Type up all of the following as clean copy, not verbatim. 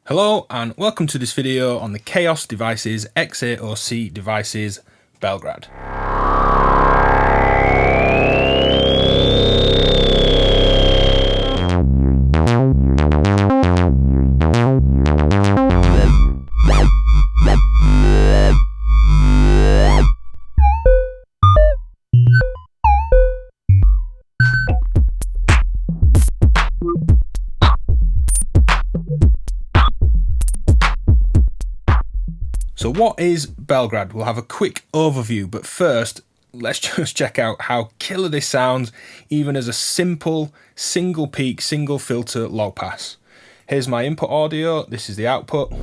Hello and welcome to this video on the XAOC Devices XAOC Devices Belgrad. So what is Belgrad? We'll have a quick overview, but first let's just check out how killer this sounds even as a simple single peak, single filter low pass. Here's my input audio, this is the output.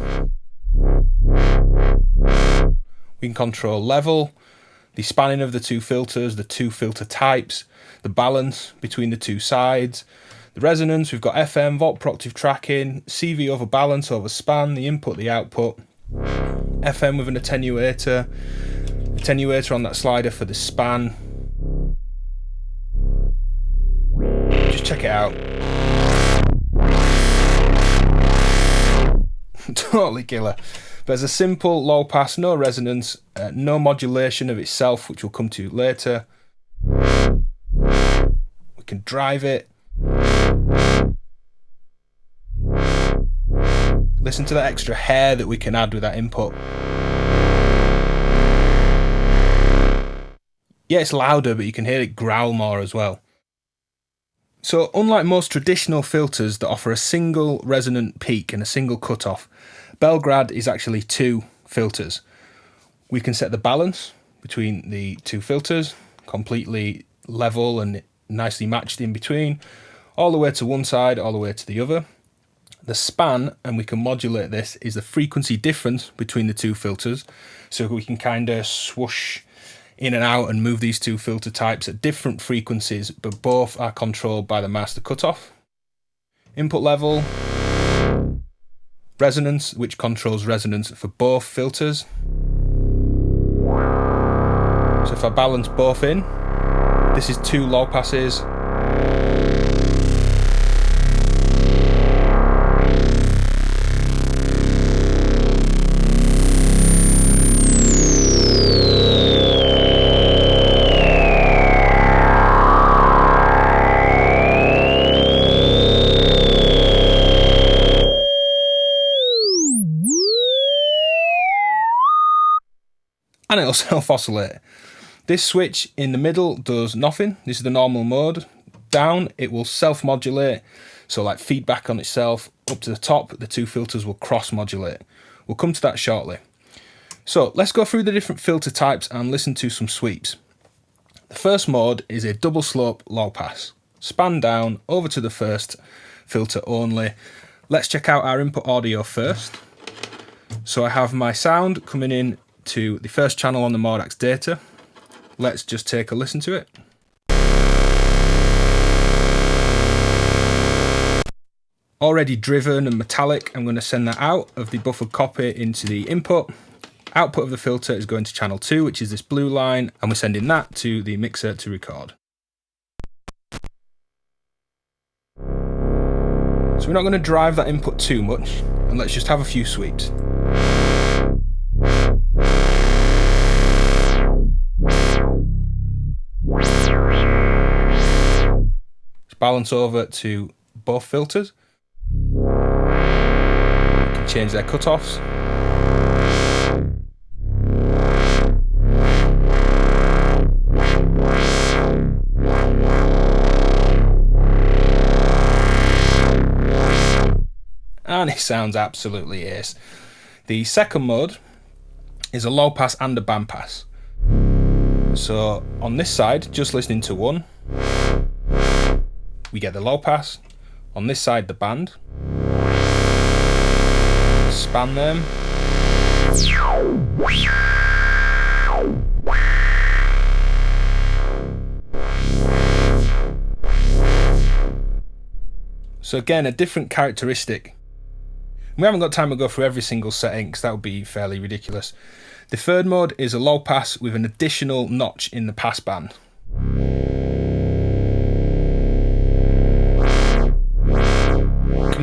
We can control level, the spanning of the two filters, the two filter types, the balance between the two sides, the resonance. We've got FM, volt per octave tracking, CV over balance over span, the input, the output. FM with an attenuator on that slider for the span. Just check it out. Totally killer. But as a simple low pass, no resonance, no modulation of itself, which we'll come to later. We can drive it. Listen to that extra hair that we can add with that input. Yeah, it's louder, but you can hear it growl more as well. So unlike most traditional filters that offer a single resonant peak and a single cutoff, Belgrad is actually two filters. We can set the balance between the two filters, completely level and nicely matched in between, all the way to one side, all the way to the other. The span, and we can modulate this, is the frequency difference between the two filters. So we can kind of swoosh in and out and move these two filter types at different frequencies, but both are controlled by the master cutoff. Input level, resonance, which controls resonance for both filters. So if I balance both in, this is two low passes. And it'll self-oscillate. This switch in the middle does nothing. This is the normal mode. Down, it will self-modulate, so like feedback on itself. Up to the top, the two filters will cross-modulate. We'll come to that shortly. So let's go through the different filter types and listen to some sweeps. The first mode is a double slope low pass. Span down, over to the first filter only. Let's check out our input audio first. So I have my sound coming in to the first channel on the Modax data. Let's just take a listen to it. Already driven and metallic, I'm going to send that out of the buffered copy into the input. Output of the filter is going to channel 2, which is this blue line, and we're sending that to the mixer to record. So we're not going to drive that input too much, and let's just have a few sweeps. Balance over to both filters. We can change their cutoffs. And it sounds absolutely ace. The second mode is a low pass and a band pass. So on this side, just listening to one, we get the low pass. On this side, the band. Span them. So again, a different characteristic. We haven't got time to go through every single setting because that would be fairly ridiculous. The third mode is a low pass with an additional notch in the pass band.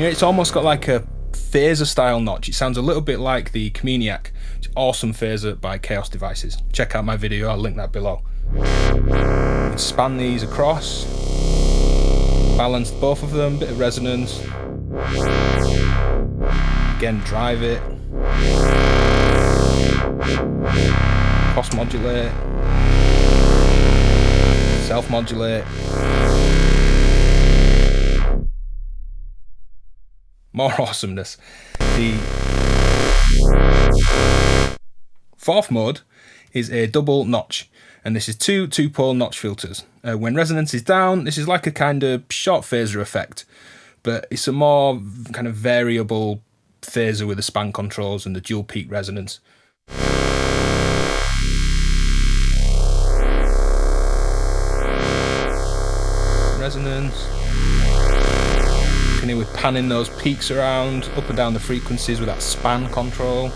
It's almost got like a phaser style notch. It sounds a little bit like the Communiac. It's an awesome phaser by XAOC Devices. Check out my video, I'll link that below. Span these across, balance both of them, bit of resonance. Again, drive it. Cross modulate. Self modulate. More awesomeness. The fourth mode is a double notch, and this is two-pole notch filters. When resonance is down, this is like a kind of short phaser effect, but it's a more kind of variable phaser with the span controls and the dual peak resonance. Resonance. You can hear we're panning those peaks around, up and down the frequencies with that span control.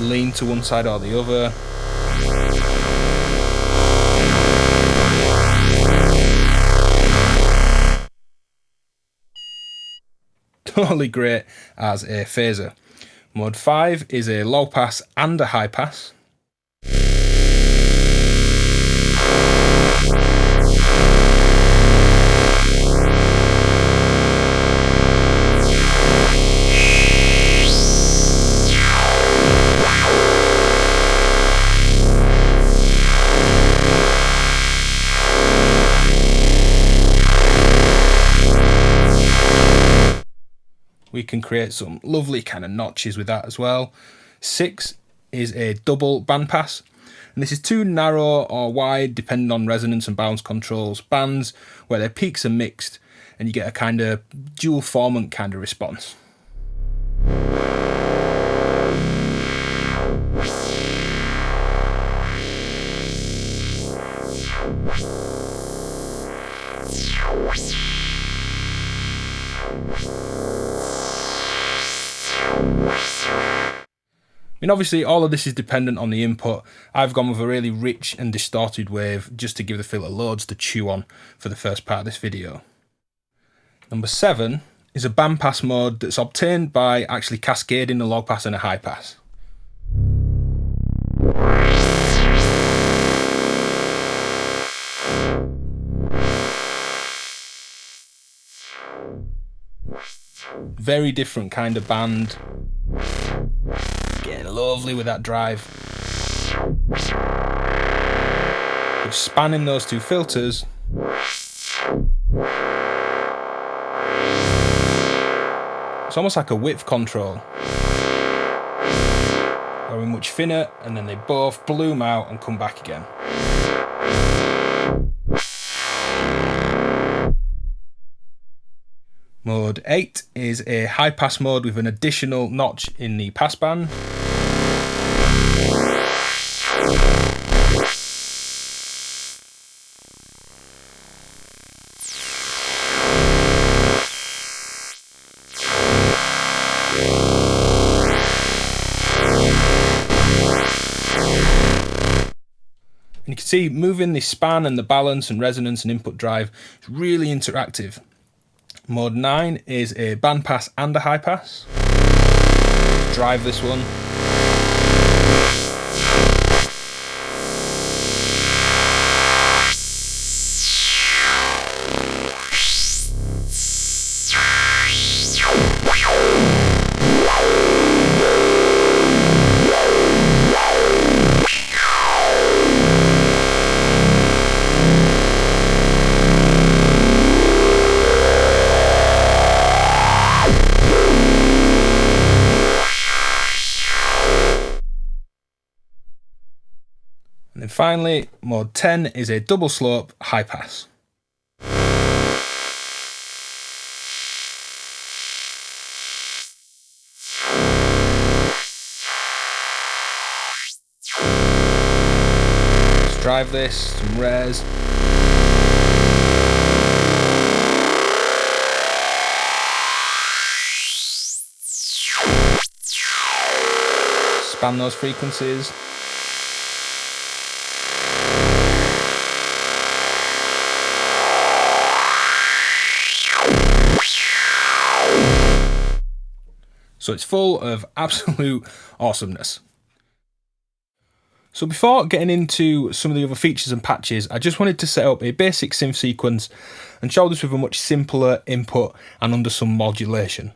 Lean to one side or the other. Totally great as a phaser. Mode 5 is a low pass and a high pass. We can create some lovely kind of notches with that as well. 6 is a double bandpass, and this is two narrow or wide, depending on resonance and bounce controls, bands where their peaks are mixed, and you get a kind of dual formant kind of response. I mean, obviously all of this is dependent on the input. I've gone with a really rich and distorted wave just to give the filter loads to chew on for the first part of this video. Number 7 is a bandpass mode that's obtained by actually cascading a low pass and a high pass. Very different kind of band. Getting lovely with that drive. We're spanning those two filters. It's almost like a width control. Going much thinner, and then they both bloom out and come back again. Mode 8 is a high pass mode with an additional notch in the passband. And you can see moving the span and the balance and resonance and input drive is really interactive. Mode 9 is a bandpass and a high pass. Drive this one. And then finally, mode 10 is a double slope high pass. Let's drive this, some res. Span those frequencies. So it's full of absolute awesomeness. So before getting into some of the other features and patches, I just wanted to set up a basic synth sequence and show this with a much simpler input and under some modulation.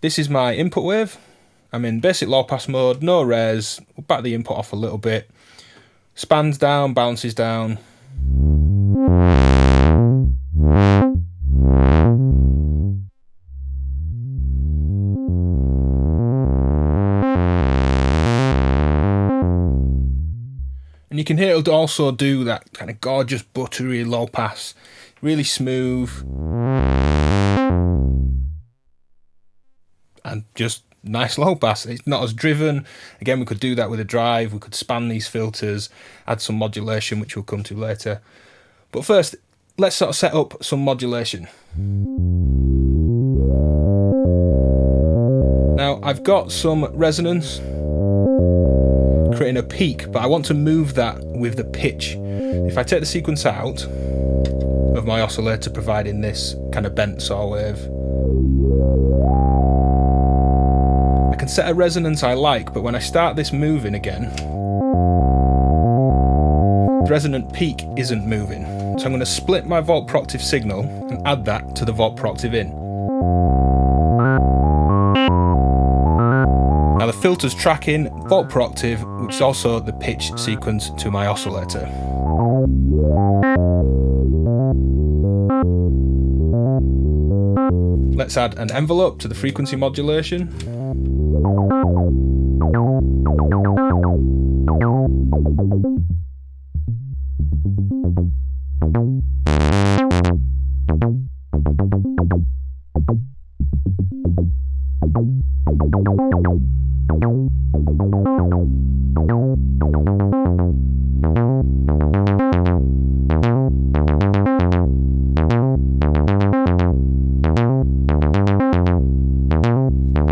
This is my input wave. I'm in basic low pass mode, no res, we'll back the input off a little bit. Spans down, bounces down. And you can hear it'll also do that kind of gorgeous buttery low pass, really smooth and just nice low pass. It's not as driven. Again, we could do that with a drive. We could span these filters, add some modulation, which we'll come to later. But first, let's sort of set up some modulation. Now, I've got some resonance, creating a peak, but I want to move that with the pitch. If I take the sequence out of my oscillator providing this kind of bent saw wave, I can set a resonance I like, but when I start this moving again, the resonant peak isn't moving. So I'm going to split my volt per octave signal and add that to the volt per octave in. Now the filter's tracking volt per octave, which is also the pitch sequence to my oscillator. Let's add an envelope to the frequency modulation.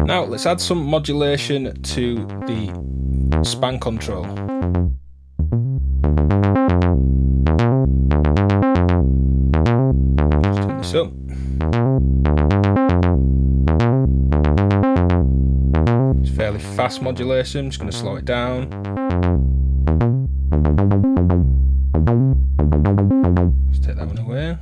Now let's add some modulation to the span control. Let's turn this up. It's fairly fast modulation, I'm just going to slow it down. Let's take that one away.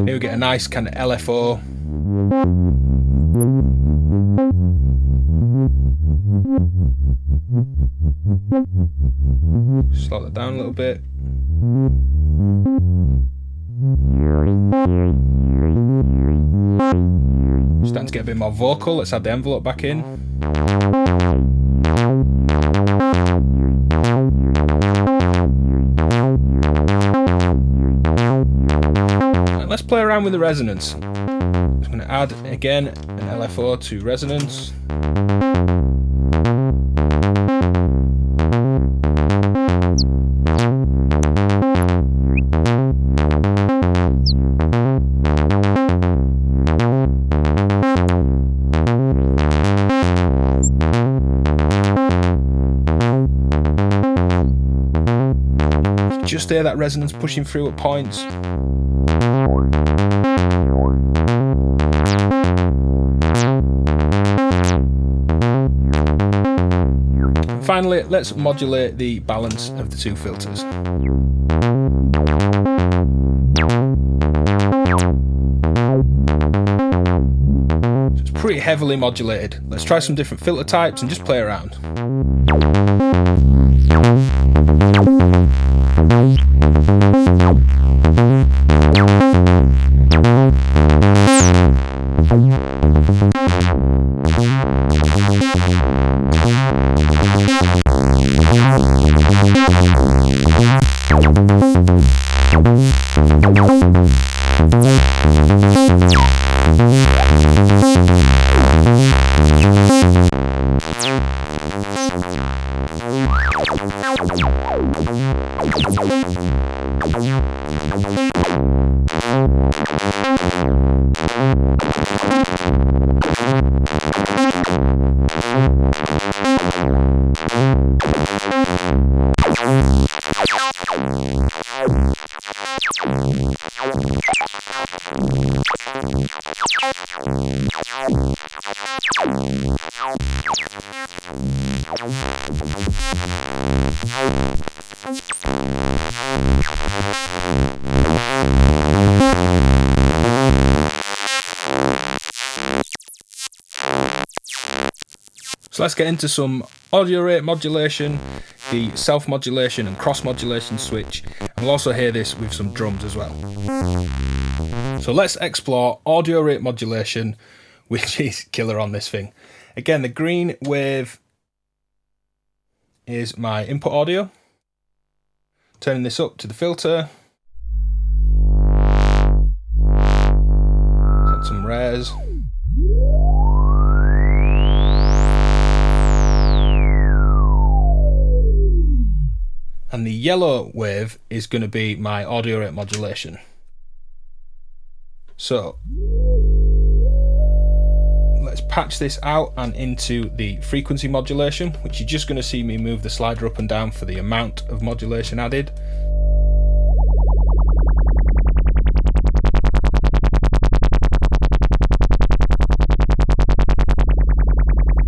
Here we get a nice kind of LFO. Slow that down a little bit. Starting to get a bit more vocal. Let's add the envelope back in. And let's play around with the resonance. I'm just going to add again an LFO to resonance. Just hear that resonance pushing through at points. And finally, let's modulate the balance of the two filters. So it's pretty heavily modulated. Let's try some different filter types and just play around. So let's get into some audio rate modulation, the self-modulation and cross-modulation switch, and we'll also hear this with some drums as well. So let's explore audio rate modulation, which is killer on this thing. Again, the green wave is my input audio. Turning this up to the filter. Set some rares. And the yellow wave is going to be my audio rate modulation. So let's patch this out and into the frequency modulation, which you're just going to see me move the slider up and down for the amount of modulation added.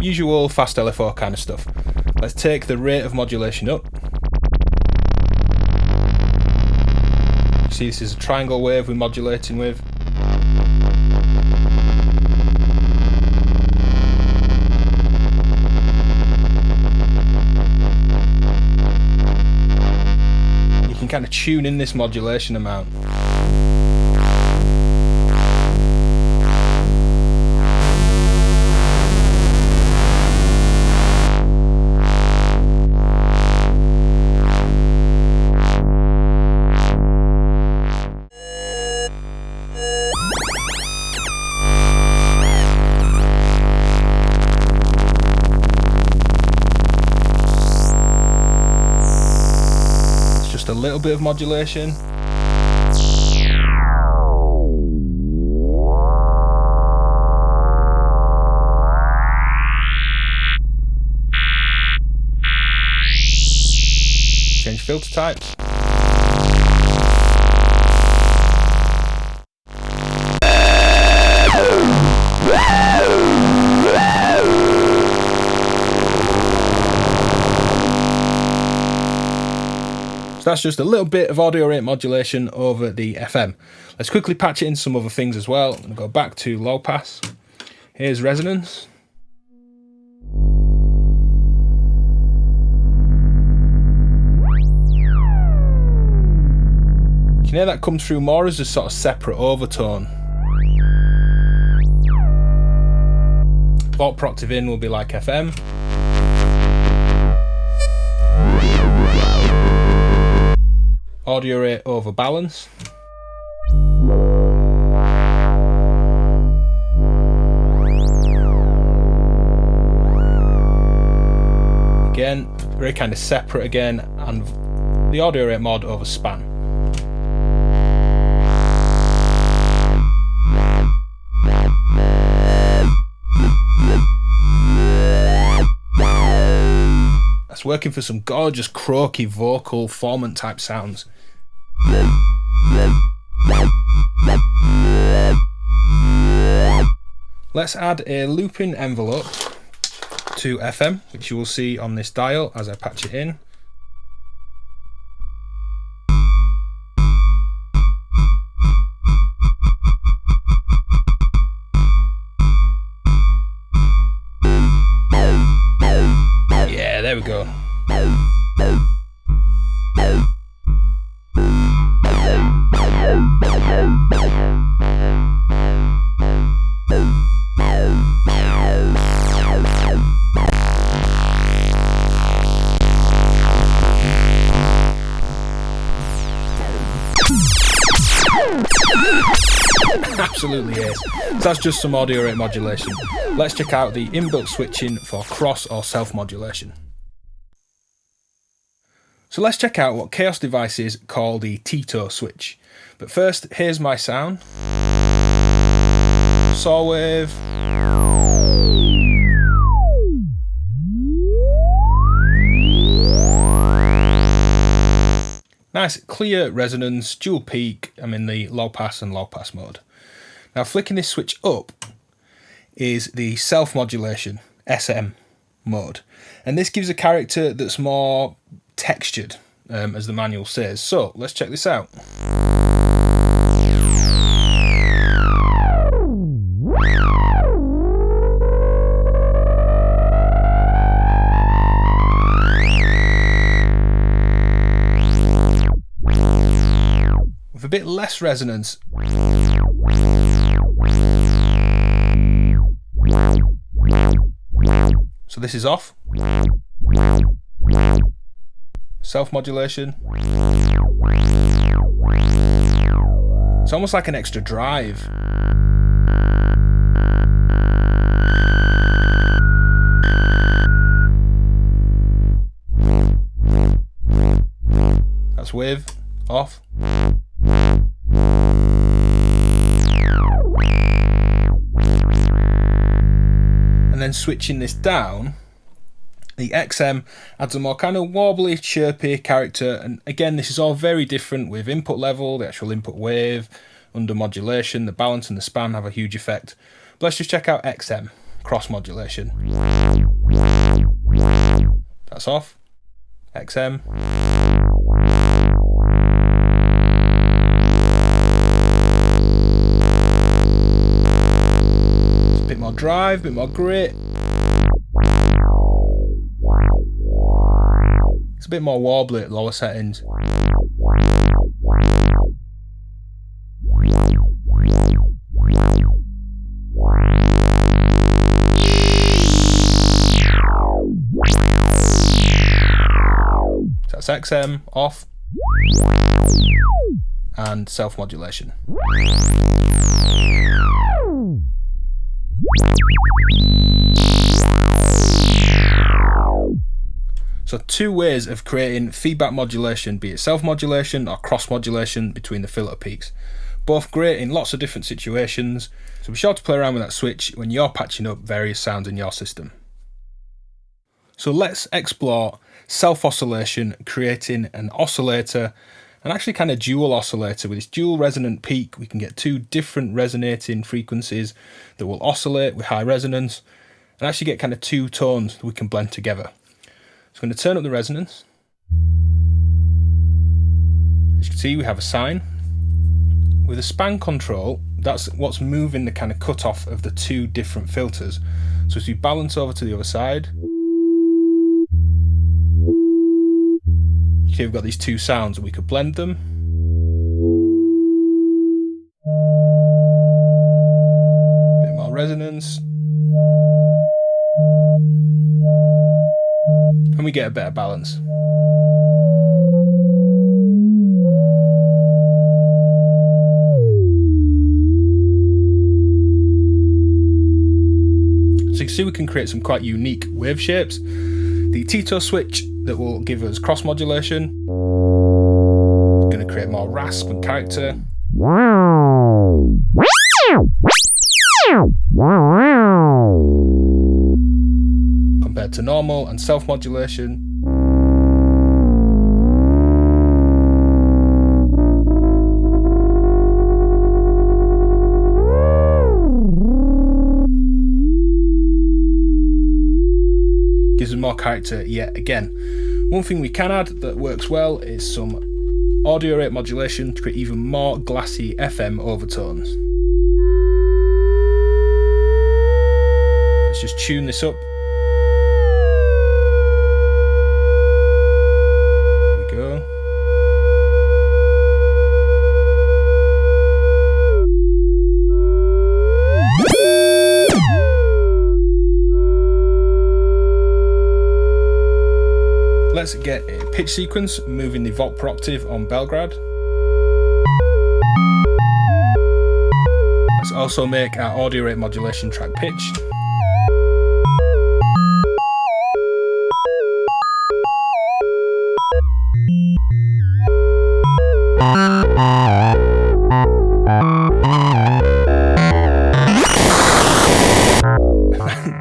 Usual fast LFO kind of stuff. Let's take the rate of modulation up. See, this is a triangle wave we're modulating with. You can kind of tune in this modulation amount. A little bit of modulation. Change filter types. So that's just a little bit of audio rate modulation over the FM. Let's quickly patch it in some other things as well. I'm going to go back to low pass. Here's resonance. You can hear that come through more as a sort of separate overtone. Vault per octave in will be like FM. Audio rate over balance. Again, very kind of separate again, and the audio rate mod over span. That's working for some gorgeous croaky vocal formant type sounds. Let's add a looping envelope to FM, which you will see on this dial as I patch it in. Yeah, there we go. Absolutely is. So that's just some audio rate modulation. Let's check out the inbuilt switching for cross or self-modulation. So let's check out what XAOC Devices call the Tito Switch. But first, here's my sound. Saw wave. Nice clear resonance, dual peak. I'm in the low pass and low pass mode. Now flicking this switch up is the self-modulation, SM mode. And this gives a character that's more textured, as the manual says. So let's check this out. with a bit less resonance. So this is off. Self-modulation. It's almost like an extra drive. That's with, off. And then switching this down, the XM adds a more kind of wobbly, chirpy character, and again this is all very different with input level, the actual input wave, under modulation, the balance and the span have a huge effect. But let's just check out XM, cross modulation. That's off. XM. It's a bit more drive, a bit more grit. It's a bit more wobbly at lower settings. So that's XM, off, and self-modulation. So two ways of creating feedback modulation, be it self-modulation or cross-modulation between the filter peaks. Both great in lots of different situations, so be sure to play around with that switch when you're patching up various sounds in your system. So let's explore self-oscillation, creating an oscillator, and actually kind of dual oscillator. With this dual resonant peak, we can get two different resonating frequencies that will oscillate with high resonance, and actually get kind of two tones that we can blend together. So I'm going to turn up the resonance. As you can see, we have a sine. With a span control, that's what's moving the kind of cutoff of the two different filters. So as we balance over to the other side, okay, we've got these two sounds and we could blend them. A bit more resonance. And we get a better balance. So you can see we can create some quite unique wave shapes. The Tito Switch that will give us cross modulation. It's going to create more rasp and character. Compared to normal and self-modulation. Gives them more character yet again. One thing we can add that works well is some audio rate modulation to create even more glassy FM overtones. Let's just tune this up. There we go. Let's get a pitch sequence moving the volt per octave on Belgrad. Let's also make our audio rate modulation track pitched.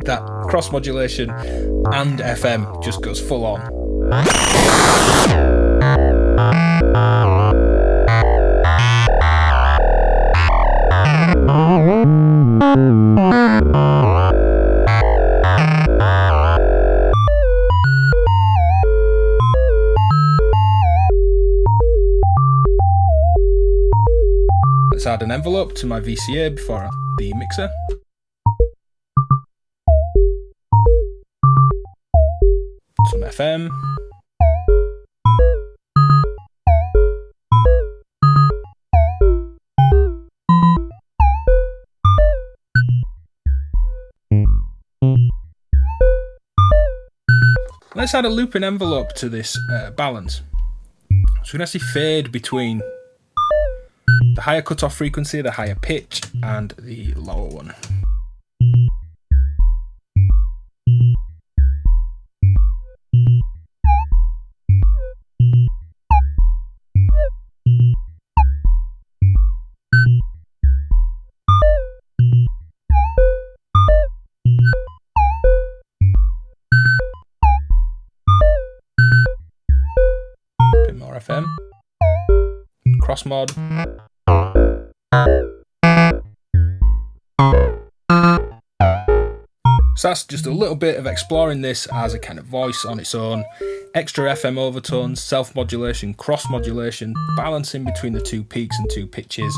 That cross modulation and FM just goes full on. Let's add an envelope to my VCA before the mixer. Some FM. Let's add a looping envelope to this balance. So we can actually fade between the higher cutoff frequency, the higher pitch, and the lower one. Bit more FM. Cross mod. So that's just a little bit of exploring this as a kind of voice on its own. Extra FM overtones, self-modulation, cross-modulation, balancing between the two peaks and two pitches.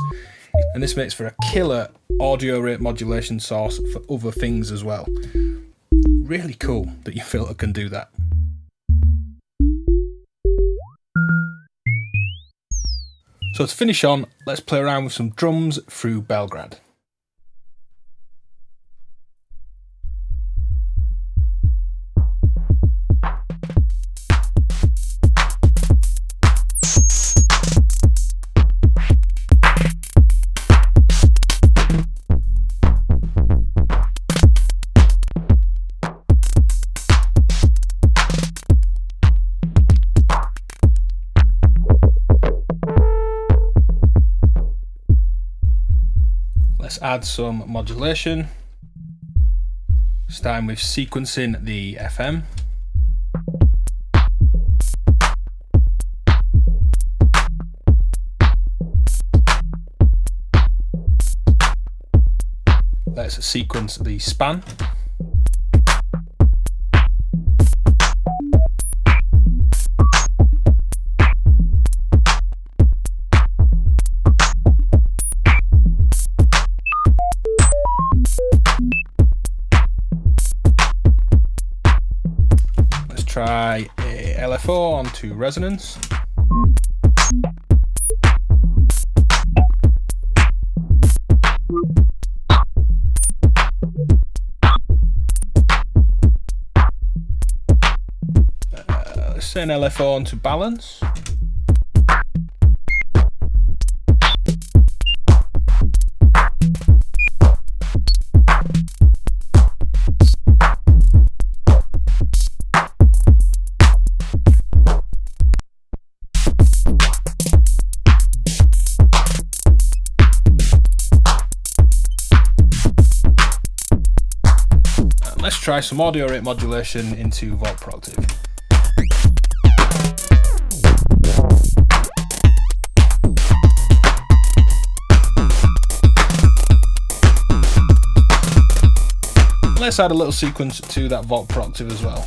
And this makes for a killer audio rate modulation source for other things as well. Really cool that your filter can do that. So to finish on, let's play around with some drums through Belgrad. Let's add some modulation, starting with sequencing the FM. Let's sequence the span. Try a LFO onto resonance. Let's say an LFO onto balance. Let's try some audio rate modulation into volt per octave. Let's add a little sequence to that volt per octave as well.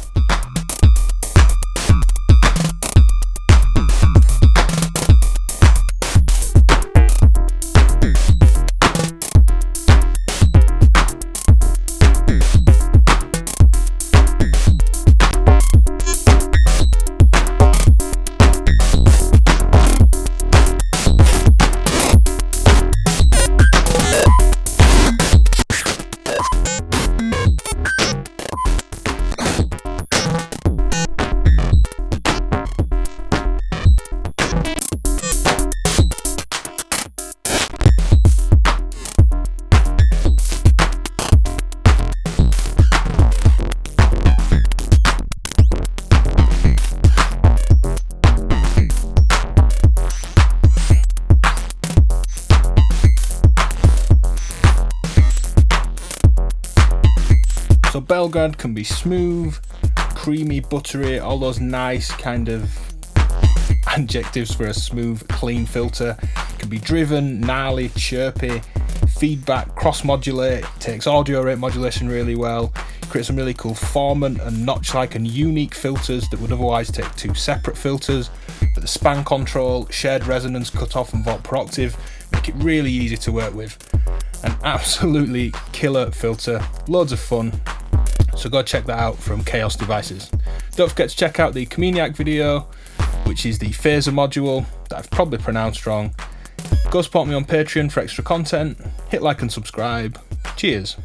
So Belgrad can be smooth, creamy, buttery, all those nice kind of adjectives for a smooth, clean filter. It can be driven, gnarly, chirpy, feedback, cross-modulate, takes audio rate modulation really well, creates some really cool formant and notch-like and unique filters that would otherwise take two separate filters. But the span control, shared resonance, cutoff and volt per octave make it really easy to work with. An absolutely killer filter, loads of fun. So go check that out from XAOC Devices. Don't forget to check out the Comeniac video, which is the phaser module that I've probably pronounced wrong. Go support me on Patreon for extra content. Hit like and subscribe. Cheers.